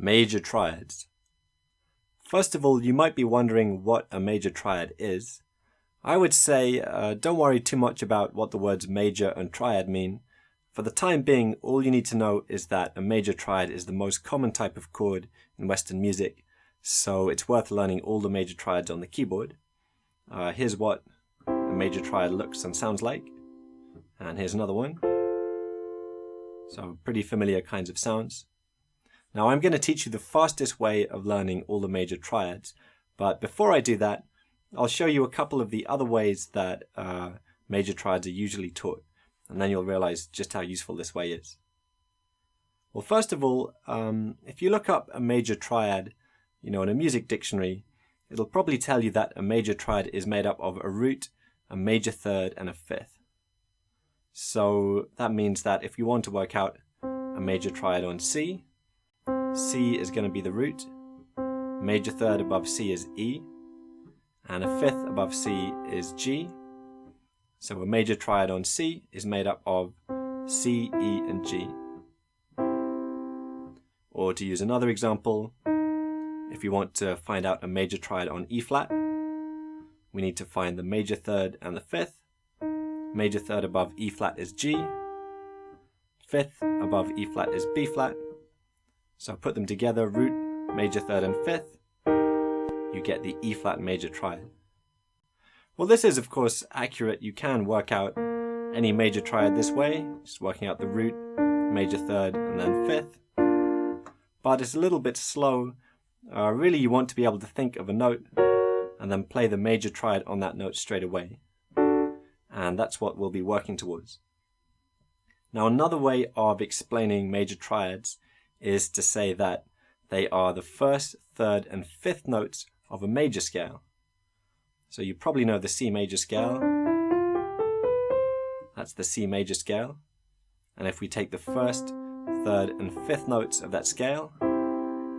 Major triads. First of all, you might be wondering what a major triad is. I would say don't worry too much about what the words major and triad mean. For the time being, all you need to know is that a major triad is the most common type of chord in Western music, so it's worth learning all the major triads on the keyboard. Here's what a major triad looks and sounds like, and here's another one. So pretty familiar kinds of sounds. Now I'm going to teach you the fastest way of learning all the major triads, but before I do that, I'll show you a couple of the other ways that major triads are usually taught, and then you'll realize just how useful this way is. Well, first of all, if you look up a major triad, in a music dictionary, it'll probably tell you that a major triad is made up of a root, a major third, and a fifth. So that means that if you want to work out a major triad on C, C is going to be the root, major third above C is E, and a fifth above C is G. So a major triad on C is made up of C, E, and G. Or to use another example, if you want to find out a major triad on E flat, we need to find the major third and the fifth. Major third above E flat is G. Fifth above E flat is B flat. So put them together, root, major third, and fifth. You get the E flat major triad. Well, this is of course accurate. You can work out any major triad this way, just working out the root, major third, and then fifth. But it's a little bit slow. Really, you want to be able to think of a note and then play the major triad on that note straight away. And that's what we'll be working towards. Now, another way of explaining major triads is to say that they are the first, third, and fifth notes of a major scale. So you probably know the C major scale. That's the C major scale. And if we take the first, third, and fifth notes of that scale,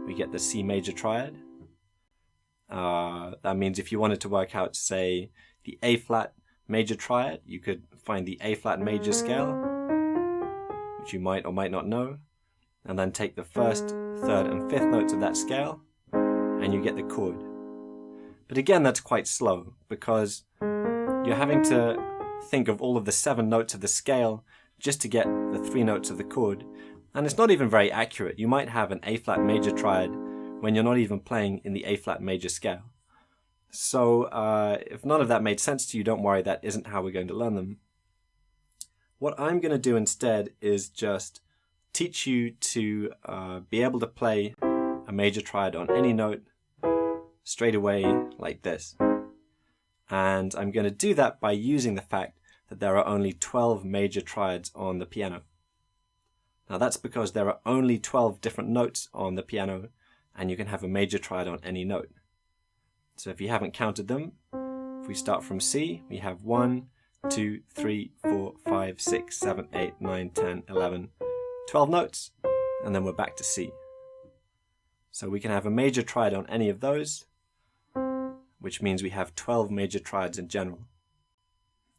we get the C major triad. That means if you wanted to work out, say, the A flat major triad, you could find the A flat major scale, which you might or might not know, and then take the first, third, and fifth notes of that scale, and you get the chord. But again, that's quite slow, because you're having to think of all of the 7 notes of the scale just to get the 3 notes of the chord, and it's not even very accurate. You might have an A flat major triad when you're not even playing in the A flat major scale. So if none of that made sense to you, don't worry, that isn't how we're going to learn them. What I'm going to do instead is just teach you to be able to play a major triad on any note straight away like this. And I'm going to do that by using the fact that there are only 12 major triads on the piano. Now that's because there are only 12 different notes on the piano, and you can have a major triad on any note. So if you haven't counted them, if we start from C, we have 1, 2, 3, 4, 5, 6, 7, 8, 9, 10, 11, 12 notes, and then we're back to C. So we can have a major triad on any of those, which means we have 12 major triads in general.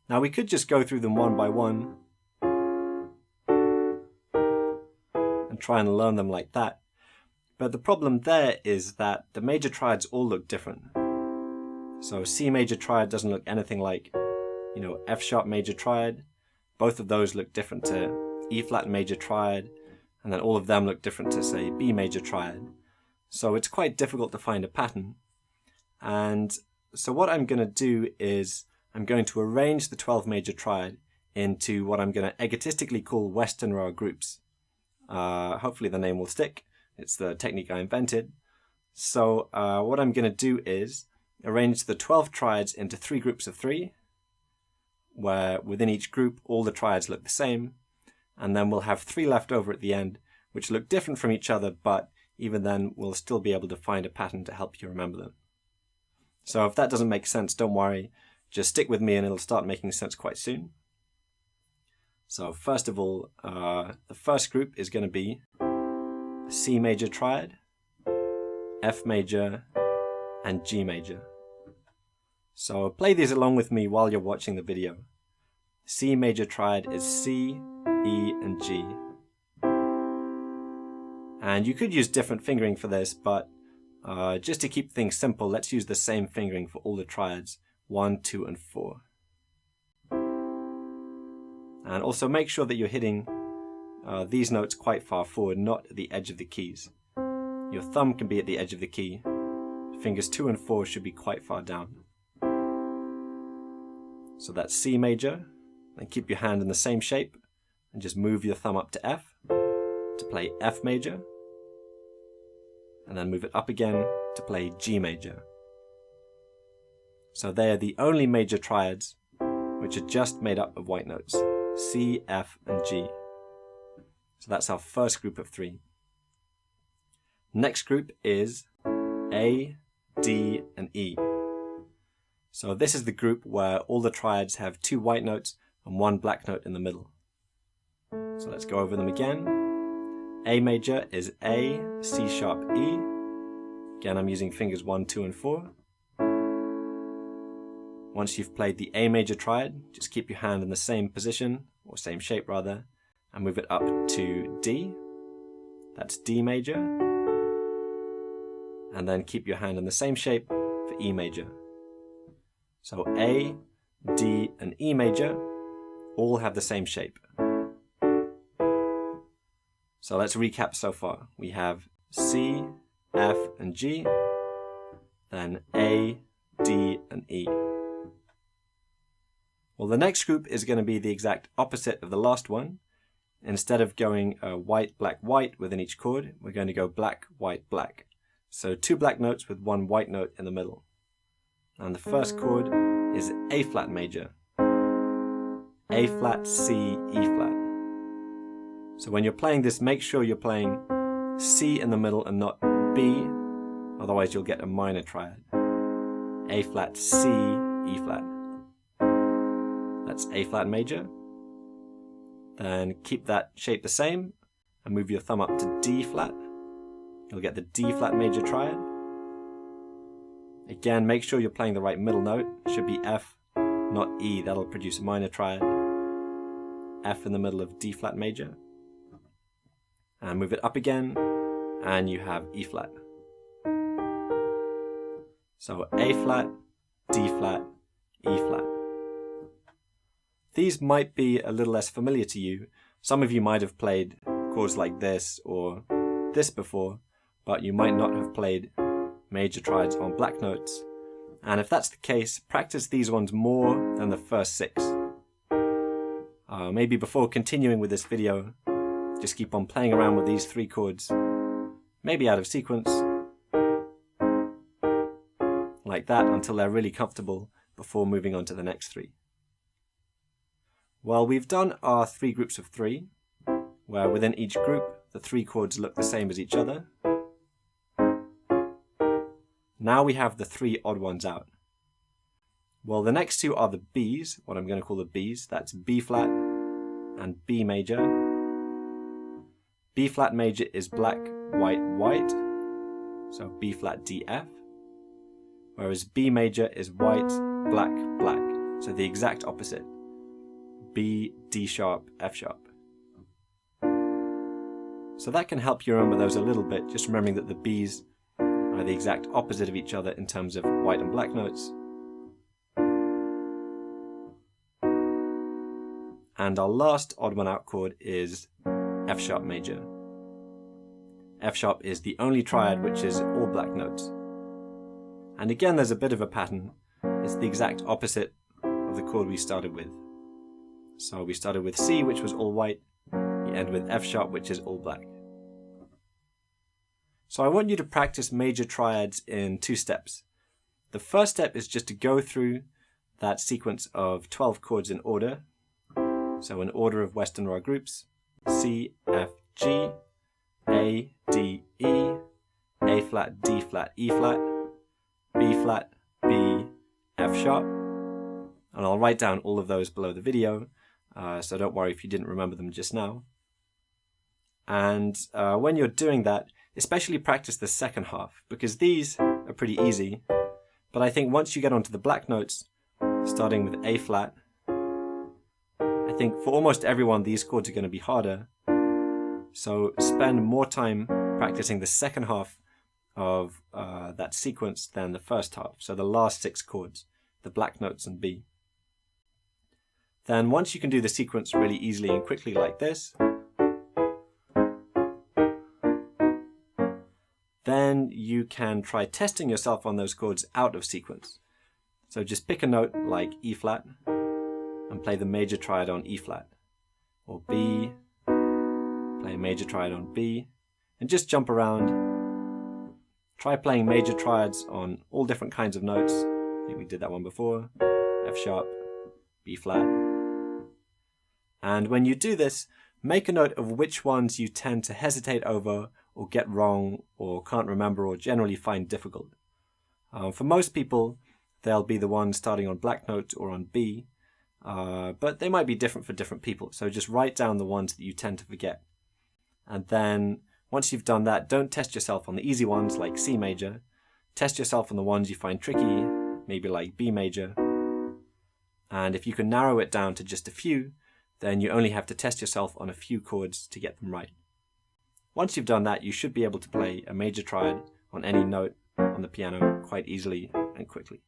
Now we could just go through them one by one and try and learn them like that. But the problem there is that the major triads all look different. So C major triad doesn't look anything like, F sharp major triad. Both of those look different to E flat major triad, and then all of them look different to, say, B major triad. So it's quite difficult to find a pattern. And so what I'm going to do is I'm going to arrange the 12 major triad into what I'm going to egotistically call Western row groups. Hopefully the name will stick. It's the technique I invented. So what I'm going to do is arrange the 12 triads into 3 groups of 3, where within each group all the triads look the same, and then we'll have 3 left over at the end, which look different from each other, but even then we'll still be able to find a pattern to help you remember them. So if that doesn't make sense, don't worry, just stick with me and it'll start making sense quite soon. So first of all, the first group is going to be a C major triad, F major, and G major. So play these along with me while you're watching the video. C major triad is C, E, and G. And you could use different fingering for this, but just to keep things simple, let's use the same fingering for all the triads, 1, 2, and 4. And also make sure that you're hitting these notes quite far forward, not at the edge of the keys. Your thumb can be at the edge of the key. Fingers 2 and 4 should be quite far down. So that's C major, and keep your hand in the same shape, and just move your thumb up to F to play F major, and then move it up again to play G major. So they are the only major triads which are just made up of white notes, C, F, and G. So that's our first group of 3. Next group is A, D, and E. So this is the group where all the triads have 2 white notes and 1 black note in the middle. So let's go over them again. A major is A, C sharp, E. Again, I'm using fingers 1, 2, and 4. Once you've played the A major triad, just keep your hand in the same position, or same shape rather, and move it up to D. That's D major. And then keep your hand in the same shape for E major. So A, D, and E major all have the same shape. So let's recap so far. We have C, F, and G, then A, D, and E. Well, the next group is going to be the exact opposite of the last one. Instead of going white, black, white within each chord, we're going to go black, white, black. So 2 black notes with 1 white note in the middle. And the first chord is A flat major. A flat, C, E flat. So when you're playing this, make sure you're playing C in the middle and not B, otherwise you'll get a minor triad. A flat, C, E flat. That's A flat major. Then keep that shape the same and move your thumb up to D flat. You'll get the D flat major triad. Again, make sure you're playing the right middle note. It should be F, not E. That'll produce a minor triad. F in the middle of D flat major. And move it up again, and you have E flat. So A flat, D flat, E flat. These might be a little less familiar to you. Some of you might have played chords like this or this before, but you might not have played major triads on black notes. And if that's the case, practice these ones more than the first 6. Maybe before continuing with this video, just keep on playing around with these 3 chords, maybe out of sequence, like that, until they're really comfortable before moving on to the next 3. Well, we've done our 3 groups of 3, where within each group the 3 chords look the same as each other. Now we have the 3 odd ones out. Well, the next 2 are the Bs, what I'm going to call the Bs. That's B flat and B major. B flat major is black, white, white, so B flat, D, F. Whereas B major is white, black, black, so the exact opposite. B, D sharp, F sharp. So that can help you remember those a little bit, just remembering that the Bs are the exact opposite of each other in terms of white and black notes. And our last odd one out chord is F sharp major. F sharp is the only triad which is all black notes. And again, there's a bit of a pattern. It's the exact opposite of the chord we started with. So we started with C, which was all white. We end with F sharp, which is all black. So I want you to practice major triads in 2 steps. The first step is just to go through that sequence of 12 chords in order. So in order of Western Ra groups, C, F, G, A, D, E, A flat, D flat, E flat, B flat, B, F sharp. And I'll write down all of those below the video, so don't worry if you didn't remember them just now. And when you're doing that, especially practice the second half, because these are pretty easy. But I think once you get onto the black notes, starting with A flat, I think for almost everyone these chords are going to be harder. So spend more time practicing the second half of that sequence than the first half, so the last 6 chords, the black notes and B. Then once you can do the sequence really easily and quickly like this, then you can try testing yourself on those chords out of sequence. So just pick a note like E flat and play the major triad on E flat, or B, play a major triad on B, and just jump around. Try playing major triads on all different kinds of notes. I think we did that one before. F sharp, B flat. And when you do this, make a note of which ones you tend to hesitate over or get wrong or can't remember or generally find difficult. For most people, they'll be the ones starting on black notes or on B, but they might be different for different people. So just write down the ones that you tend to forget. And then once you've done that, don't test yourself on the easy ones like C major. Test yourself on the ones you find tricky, maybe like B major. And if you can narrow it down to just a few, then you only have to test yourself on a few chords to get them right. Once you've done that, you should be able to play a major triad on any note on the piano quite easily and quickly.